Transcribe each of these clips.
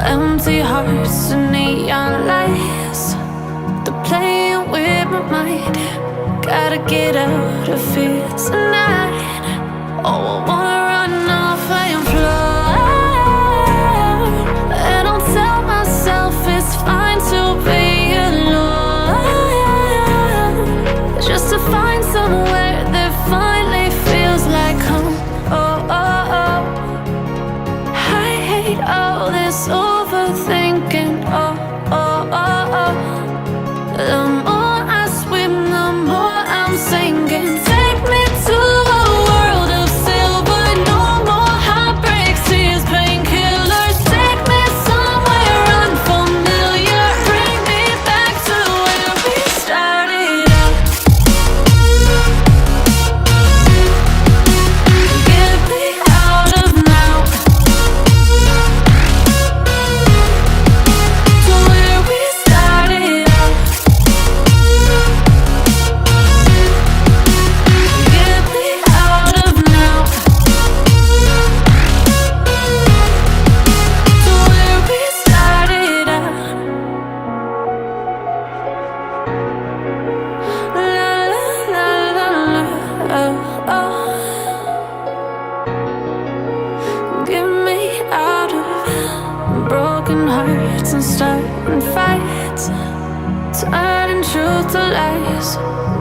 Empty hearts and neon lights, they're playing with my mind. Gotta get out of here tonight. Oh, I wanna run off and fly. And I'll tell myself it's fine to be alone, just to find somewhere that finally feels like home. Oh, oh, oh. I hate all this overthinking. Oh, oh, oh, oh. The more I swim, the more I'm sinking. Take me to a world of silver. No more heartbreaks, tears, painkillers. Take me somewhere unfamiliar. Bring me back to where we started out. Get me out of now, to where we started out. Get me out of now, to where we started out. La la la la la, oh, oh. Get me out of broken hearts and starting fights, turning truth to lies.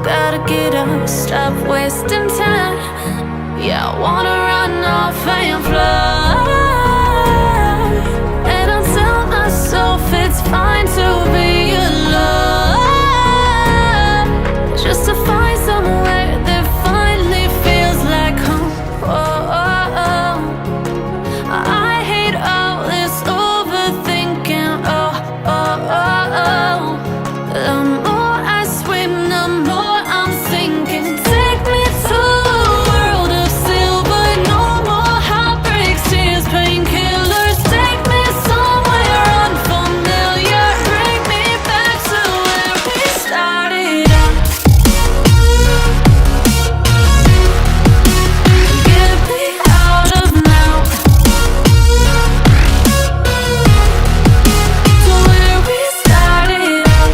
Gotta get up, stop wasting time. Yeah, I wanna run off and fly. And I'll tell myself it's fine to be alone, just to find somewhere that finally feels like home. Oh, oh, oh. I hate all this overthinking. Oh, oh, oh, oh. The more I swim, the more I'm sinking. Take me to a world of silver. No more heartbreaks, tears, painkillers. Take me somewhere unfamiliar. Bring me back to where we started out. Get me out of now, to where we started out.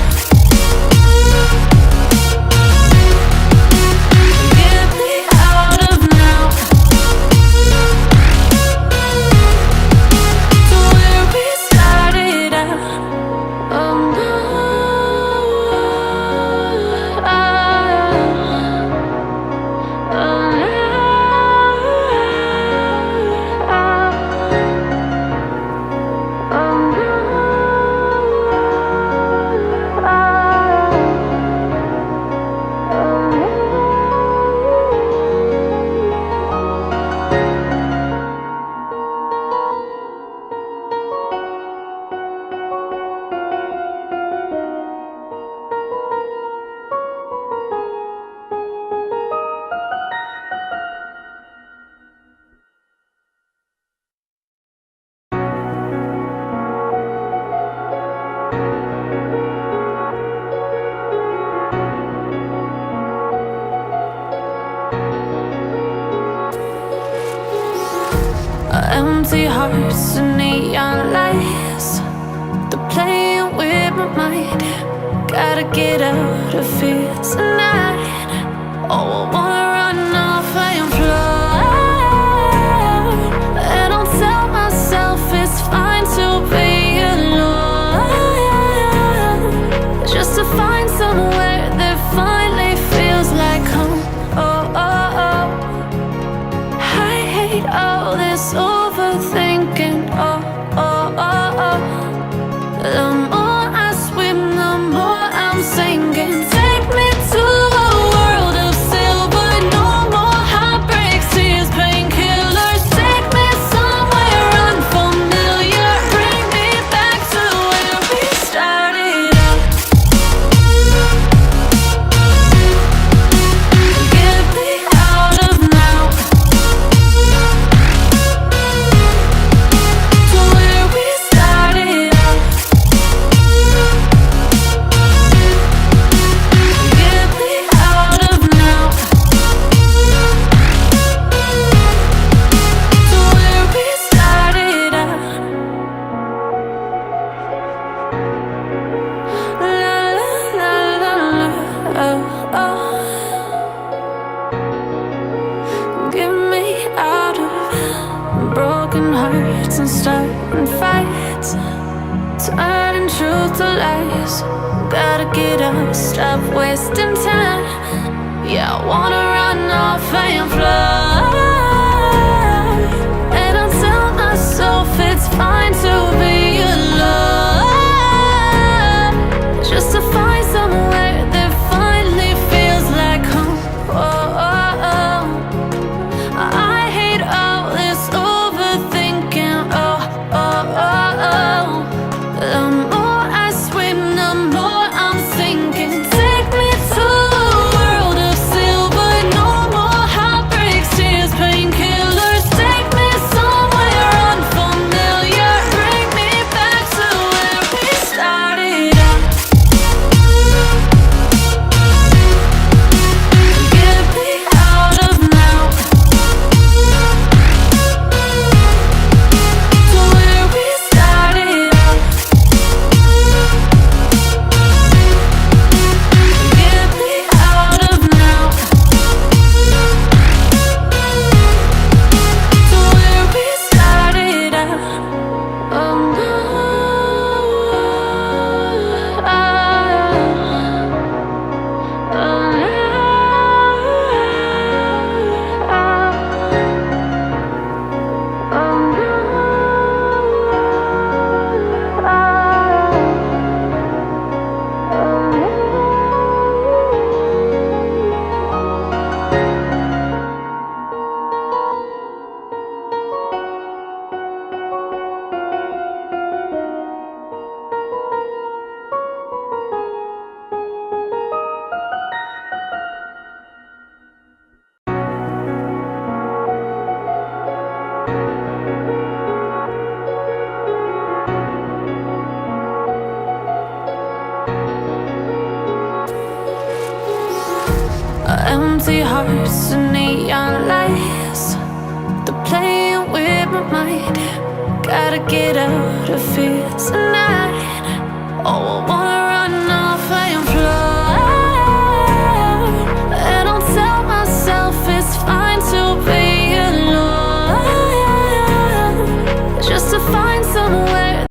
Get me out of now, to where we started out. Oh no, oh, empty hearts and neon lights, they're playing with my mind. Gotta get out of here tonight. Oh, I wanna run off and fly. And I'll tell myself it's fine to be alone, just to find somewhere that finally feels like home. Oh, oh, oh. I hate all this overthinking. Oh, oh, oh, oh. The more I swim, the more I'm sinking. Take me to a world of silver. turning truth to lies. Gotta get up, stop wasting time. Yeah, I wanna run off and fly. And I'll tell myself it's fine to be alone, just to find somewhere that finally feels like home. Oh, oh, oh. I hate all this overthinking. Oh, oh, oh, oh. The more I swim, the more I'm sinking. Take me to a world of silver. No more heartbreaks, tears, painkillers. Take me somewhere unfamiliar. Bring me back to where we started out. Get me out of now, to where we started out. Get me out of now, to where we started out. Oh no, empty hearts and neon lights, they're playing with my mind. Gotta get out of here tonight.